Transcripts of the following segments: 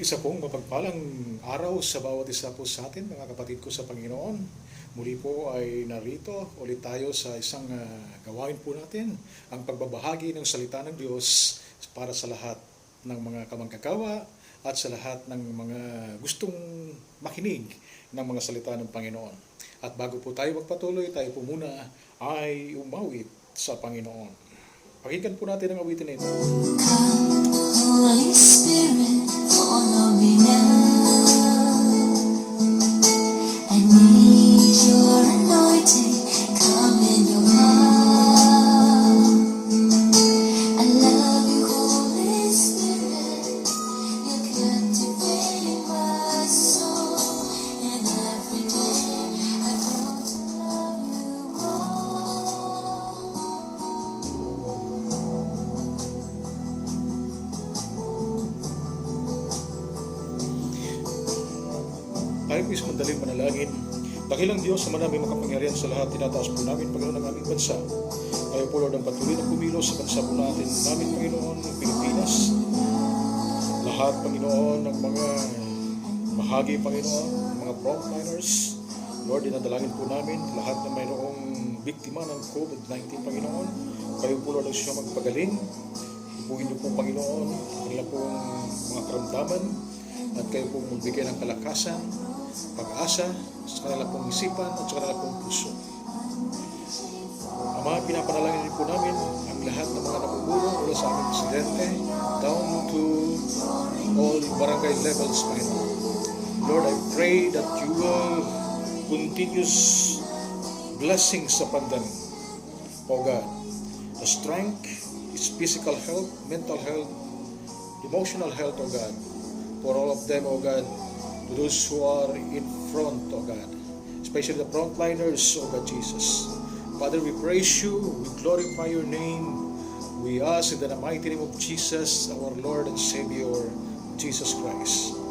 Isa pong mapagpalang araw sa bawat isa po sa atin, mga kapatid ko sa Panginoon. Muli po ay narito ulit tayo sa isang gawain po natin, ang pagbabahagi ng salita ng Diyos para sa lahat ng mga kamanggagawa at sa lahat ng mga gustong makinig ng mga salita ng Panginoon. At bago po tayo magpatuloy, tayo po muna ay umawit sa Panginoon. Pakinggan po natin ang awitin nito. Holy Spirit, follow me now. I need your anointing, come in your power. I love you, Holy Spirit, you're captivating my soul. And every day I grow to love you more. Tayo po isang mandaling manalangin. Dakilang Diyos na manaming makapangyarihan sa lahat, tinataas po namin, Panginoon, ng aming bansa. Kayo po, Lord, ang patuloy na kumilos sa bansa po natin, Panginoon, ng Pilipinas. Lahat, Panginoon, ng mga bahagi, Panginoon, ng mga frontliners. Lord, dinadalangin po namin lahat na mayroong biktima ng COVID-19, Panginoon. Kayo po, Lord, ang siya magpagaling. Ipuhin niyo po, Panginoon, kanila pong mga karamdaman at kayo po magbigay ng kalakasan, pag-asa sa kanila pong isipan at sa kanila pong puso. Ama, pinapanalangin din po namin ang lahat ng mga nabubuo mula sa aming presidente down to all barangay levels, Panginoon. Lord, I pray that you will continuous blessings upon them, O God. The strength is physical health, mental health, emotional health, O God. For all of them, O God, to those who are in front, O God, especially the frontliners, O God Jesus. Father, we praise you, we glorify your name. We ask in the mighty name of Jesus, our Lord and Savior, Jesus Christ.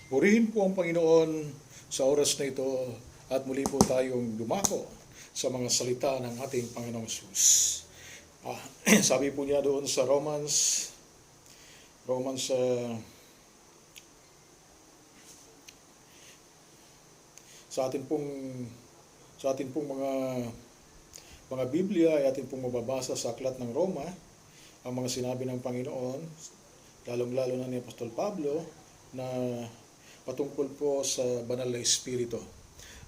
Purihin po ang Panginoon sa oras na ito at muli po tayong dumako sa mga salita ng ating Panginoong Hesus. Sabi po niya doon sa Romans sa atin pong mga Biblia ay atin pong mababasa sa aklat ng Roma ang mga sinabi ng Panginoon, lalong-lalo na ni Apostol Pablo, na patungkol po sa banal na espiritu.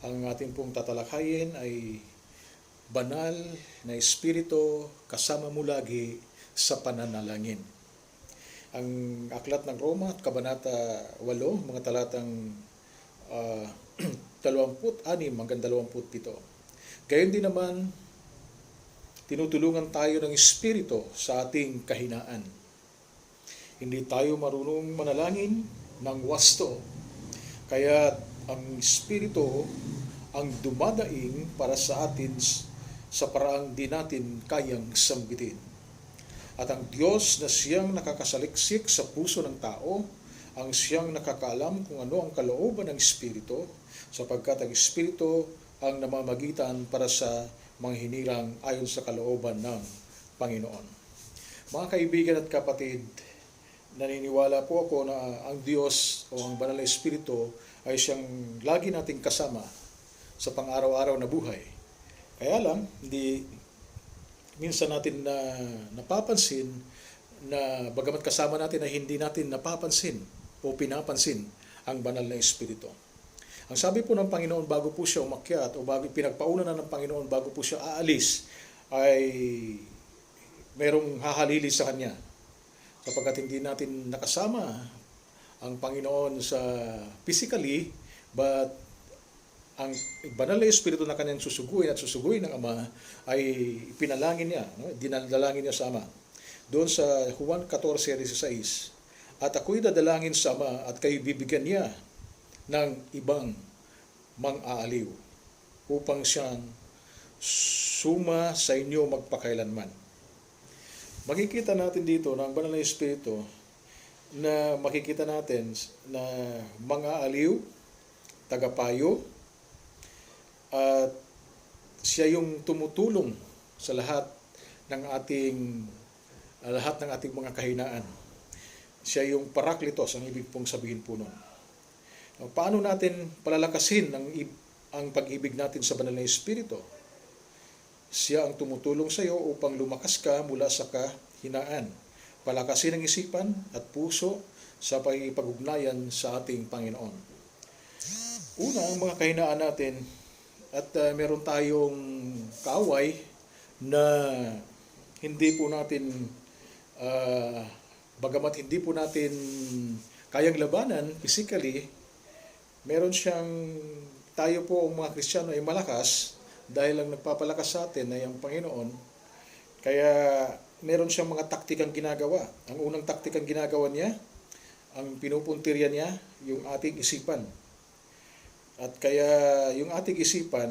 Ang ating pong tatalakayin ay banal na espiritu kasama mo lagi sa pananalangin. Ang aklat ng Roma, kabanata 8, mga talatang 26 hanggang 27. Gayon din naman, tinutulungan tayo ng espiritu sa ating kahinaan. Hindi tayo marunong manalangin ng wasto. Kaya ang Espiritu ang dumadaing para sa atin sa paraang di natin kayang sambitin. At ang Diyos na siyang nakakasaliksik sa puso ng tao, ang siyang nakakaalam kung ano ang kalooban ng Espiritu, sapagkat ang Espiritu ang namamagitan para sa mga hinirang ayon sa kalooban ng Panginoon. Mga kaibigan at kapatid, naniniwala po ako na ang Diyos o ang Banal na Espiritu ay siyang lagi nating kasama sa pang-araw-araw na buhay. Kaya lang, hindi minsan natin napapansin na bagamat kasama natin ay hindi natin napapansin o pinapansin ang banal na Espiritu. Ang sabi po ng Panginoon bago po siya umakyat o bago pinagpauna na ng Panginoon bago po siya aalis ay merong hahalili sa kanya. Sapagkat hindi natin nakasama ang Panginoon sa physically, but ang banal na Espiritu na kanyang susuguin at susuguin ng Ama ay pinalangin niya, no? Dinalangin niya sa Ama. Doon sa Juan 14:16, at ako'y dadalangin sa Ama at kayo bibigyan niya ng ibang mang-aaliw upang siyang suma sa inyo magpakailanman. Makikita natin dito ng banal na Espiritu na makikita natin na mang-aaliw, tagapayo, at siya yung tumutulong sa lahat ng ating mga kahinaan. Siya yung parakletos, ang ibig pong sabihin po nun. Paano natin palalakasin ang pag-ibig natin sa banal na Espiritu? Siya ang tumutulong sa iyo upang lumakas ka mula sa kahinaan. Palakasin ang isipan at puso sa pag-ugnayan sa ating Panginoon. Una, ang mga kahinaan natin, at meron tayong kaaway na hindi po natin, bagamat hindi po natin kayang labanan physically, meron siyang, tayo po ang mga Kristiyano ay malakas dahil ang nagpapalakas sa atin ay ang Panginoon. Kaya meron siyang mga taktikang ginagawa. Ang unang taktikang ginagawa niya, ang pinupuntirya niya, yung ating isipan. At kaya yung ating isipan,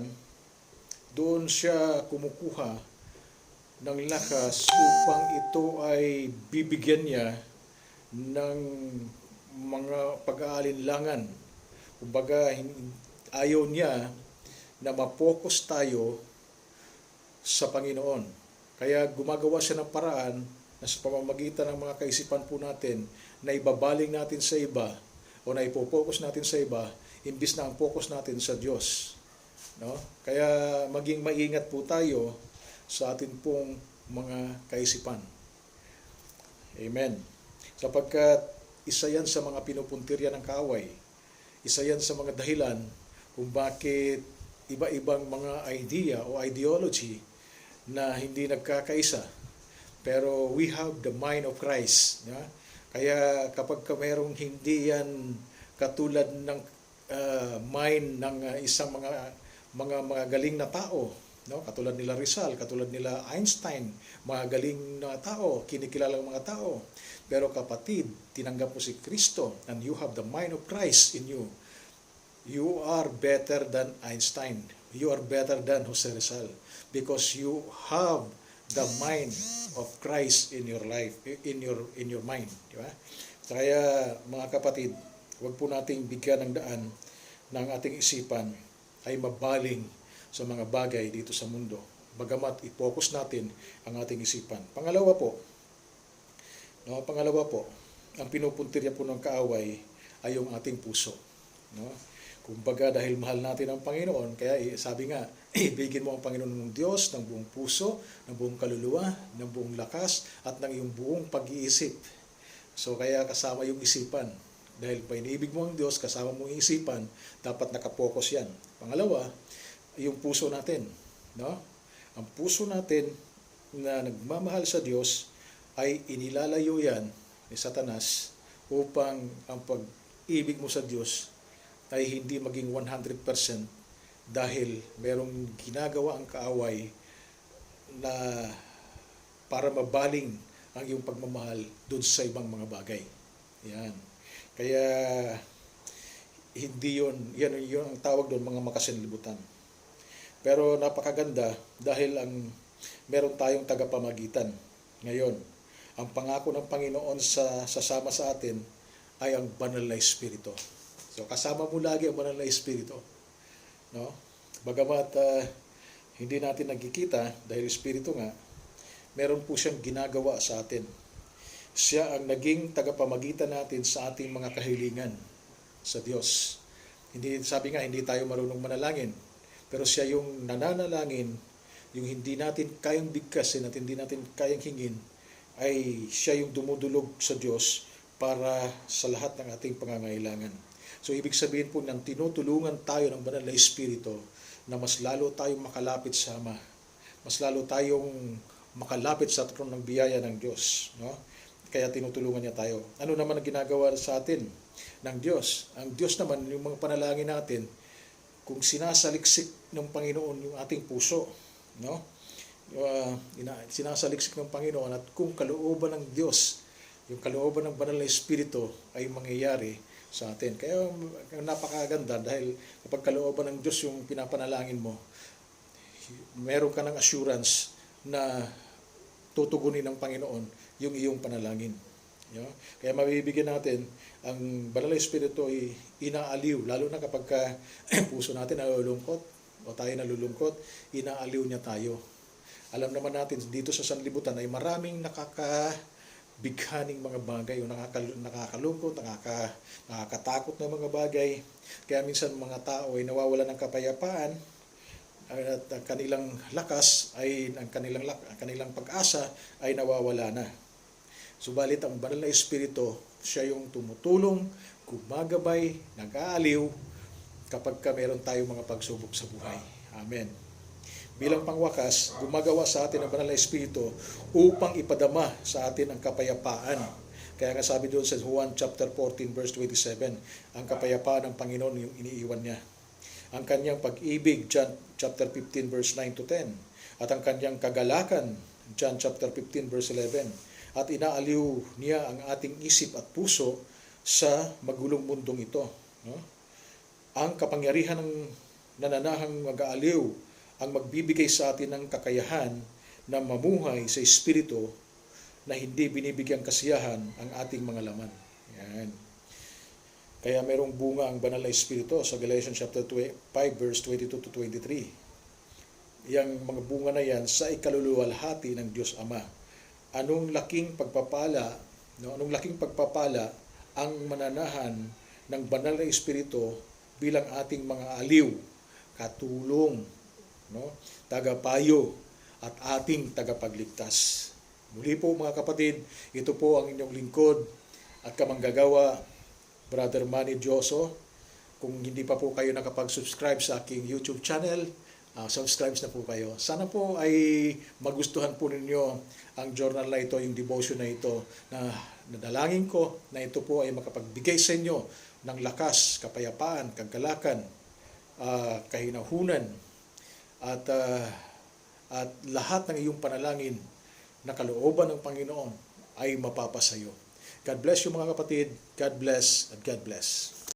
doon siya kumukuha ng lakas upang ito ay bibigyan niya ng mga pag-aalinlangan. Kumbaga, ayaw niya na ma-focus tayo sa Panginoon. Kaya gumagawa siya ng paraan na sa pamamagitan ng mga kaisipan po natin na ibabaling natin sa iba o na ipopokus natin sa iba imbis na ang focus natin sa Diyos. No? Kaya maging maingat po tayo sa atin pong mga kaisipan. Amen. Sapagkat isa yan sa mga pinupuntirya ng kaaway. Isa yan sa mga dahilan kung bakit iba-ibang mga idea o ideology na hindi nagkakaisa. Pero we have the mind of Christ. Ya? Kaya kapag merong hindi yan katulad ng mind ng isang mga galing na tao, no? Katulad nila Rizal, katulad nila Einstein, mga galing na tao, kinikilalang mga tao. Pero kapatid, tinanggap mo si Kristo and you have the mind of Christ in you. You are better than Einstein. You are better than Jose Rizal because you have the mind of Christ in your life, in your mind, di ba? Kaya mga kapatid, huwag po nating bigyan ng daan ng ating isipan ay mabaling sa mga bagay dito sa mundo. Bagamat i-focus natin ang ating isipan. Pangalawa po, ang pinupuntirya po ng kaaway ay yung ating puso. No? Kumbaga dahil mahal natin ang Panginoon, kaya sabi nga, ibigin mo ang Panginoon ng Diyos ng buong puso, ng buong kaluluwa, ng buong lakas, at ng iyong buong pag-iisip. So kaya kasama yung isipan. Dahil pa iniibig mo ang Diyos, kasama mo yung isipan, dapat nakapokus yan. Pangalawa, yung puso natin. No? Ang puso natin na nagmamahal sa Diyos ay inilalayo yan ni Satanas upang ang pag-ibig mo sa Diyos ay hindi maging 100% dahil merong ginagawa ang kaaway na para mabaling ang iyong pagmamahal doon sa ibang mga bagay. Yan. Kaya hindi yan ang tawag doon, mga makasinlibutan. Pero napakaganda dahil meron tayong tagapamagitan. Ngayon, ang pangako ng Panginoon sa sasama sa atin ay ang banal na Espiritu. So kasama mo lagi ang banal na Espiritu. No? Bagamat hindi natin nagkikita dahil Espiritu nga, meron po siyang ginagawa sa atin. Siya ang naging tagapamagitan natin sa ating mga kahilingan sa Diyos. Sabi nga, hindi tayo marunong manalangin. Pero siya yung nananalangin, yung hindi natin kayang bigkasin at hindi natin kayang hingin, ay siya yung dumudulog sa Diyos para sa lahat ng ating pangangailangan. So ibig sabihin po ng tinutulungan tayo ng Banal na Espiritu na mas lalo tayong makalapit sa Ama. Mas lalo tayong makalapit sa trono ng biyaya ng Diyos. No? Kaya tinutulungan niya tayo. Ano naman ang ginagawa sa atin ng Diyos? Ang Diyos naman, yung mga panalangin natin, kung sinasaliksik ng Panginoon yung ating puso, no? Sinasaliksik ng Panginoon at kung kalooban ng Diyos, yung kalooban ng Banal na Espiritu ay mangyayari sa atin. Kaya napakaganda dahil kapag kalooban ng Diyos yung pinapanalangin mo, meron ka ng assurance na tutugunin ng Panginoon yung iyong panalangin. Kaya mabibigyan natin ang Banal na Espiritu ay inaaliw, lalo na kapag puso natin nalulungkot o tayo nalulungkot, inaaliw niya tayo. Alam naman natin dito sa sanlibutan ay maraming nakakabighaning mga bagay o nakakalungkot, nakakatakot na mga bagay. Kaya minsan mga tao ay nawawalan ng kapayapaan at ang kanilang lakas ay ang kanilang pag-asa ay nawawala na. Subalit ang Banal na Espiritu, siya yung tumutulong, gumagabay, nag-aaliw kapag meron tayong mga pagsubok sa buhay. Amen. Bilang pangwakas, gumagawa sa atin ang Banal na Espiritu upang ipadama sa atin ang kapayapaan. Kaya nga sabi doon sa Juan chapter 14 verse 27, ang kapayapaan ng Panginoon yung iniiwan niya. Ang kanyang pag-ibig, John chapter 15 verse 9 to 10. At ang kanyang kagalakan, John chapter 15 verse 11. At inaaliw niya ang ating isip at puso sa magulong mundong ito. No? Ang kapangyarihan ng nananahang mag-aaliw ang magbibigay sa atin ng kakayahan na mamuhay sa Espiritu na hindi binibigyang kasiyahan ang ating mga laman. Yan. Kaya merong bunga ang Banal na Espiritu sa Galatians chapter 5 verse 22 to 23. Yang mga bunga na yan sa ikaluluwalhati ng Diyos Ama. Anong laking pagpapala ang mananahan ng Banal na Espiritu bilang ating mga aliw, katulong, no, tagapayo at ating tagapagligtas. Muli po mga kapatid, ito po ang inyong lingkod at kamanggagawa, Brother Manny Dioso. Kung hindi pa po kayo nakapag-subscribe sa aking YouTube channel, subscribe na po kayo. Sana po ay magustuhan po ninyo ang journal na ito, yung devotion na ito, na nadalangin ko na ito po ay makapagbigay sa inyo ng lakas, kapayapaan, kagalakan, kahinahunan, at lahat ng iyong panalangin na kalooban ng Panginoon ay mapapasayo. God bless you mga kapatid. God bless at God bless.